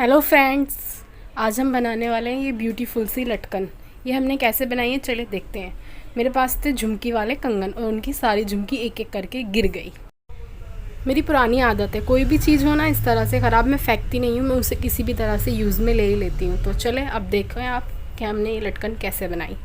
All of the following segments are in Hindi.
हेलो फ्रेंड्स, आज हम बनाने वाले हैं ये ब्यूटीफुल सी लटकन। ये हमने कैसे बनाई है चलिए देखते हैं। मेरे पास थे झुमकी वाले कंगन और उनकी सारी झुमकी एक एक करके गिर गई। मेरी पुरानी आदत है, कोई भी चीज़ हो ना इस तरह से ख़राब मैं फेंकती नहीं हूँ, मैं उसे किसी भी तरह से यूज़ में ले ही लेती हूँ। तो चले अब देखें आप कि हमने ये लटकन कैसे बनाई।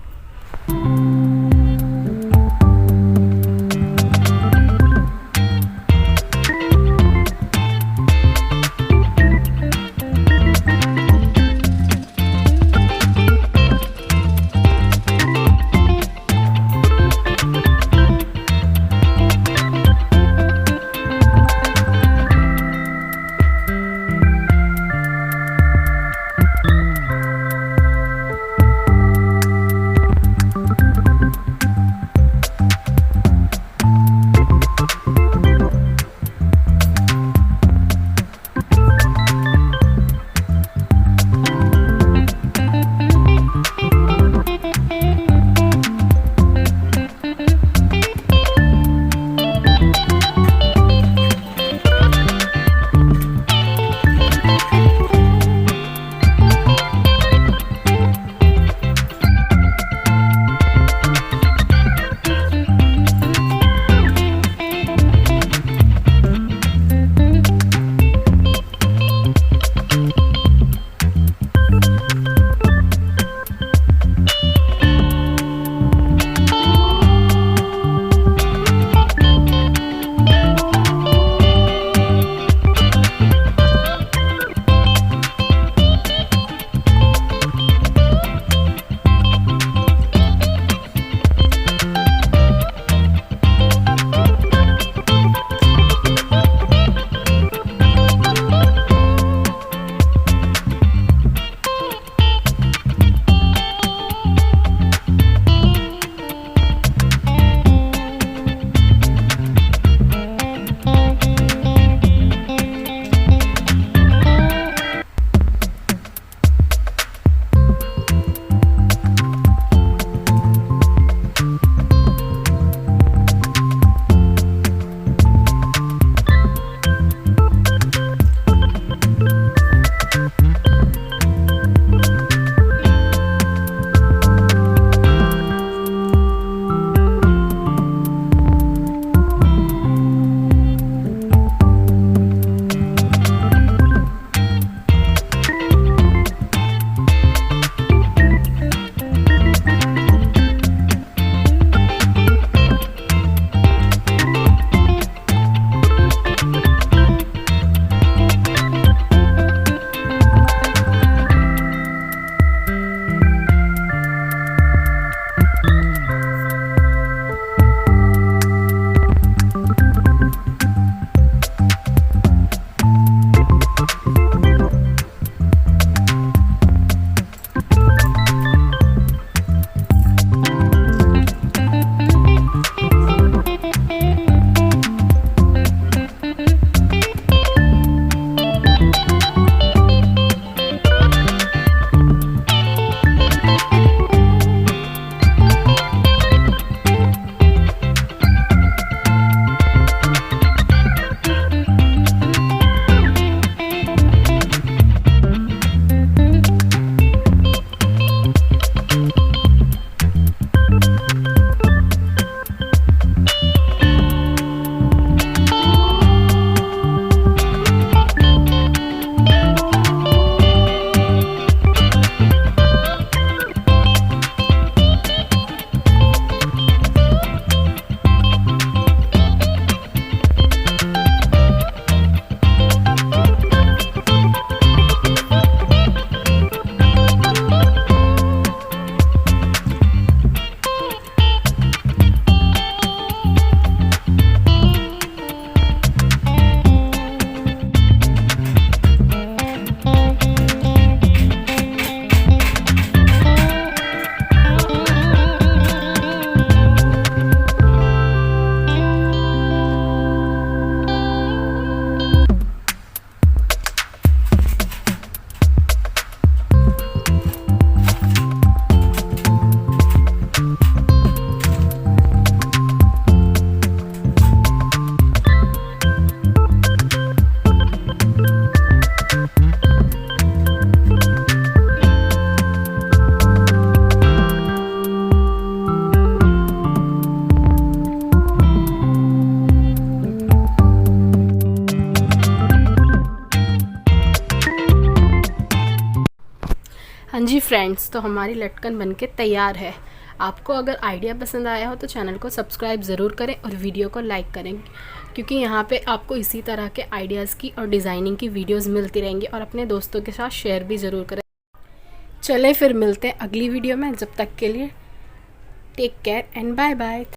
जी फ्रेंड्स, तो हमारी लटकन बनके तैयार है। आपको अगर आइडिया पसंद आया हो तो चैनल को सब्सक्राइब ज़रूर करें और वीडियो को लाइक करें, क्योंकि यहाँ पे आपको इसी तरह के आइडियाज़ की और डिज़ाइनिंग की वीडियोस मिलती रहेंगी। और अपने दोस्तों के साथ शेयर भी ज़रूर करें। चले फिर मिलते हैं अगली वीडियो में। जब तक के लिए take care and bye bye.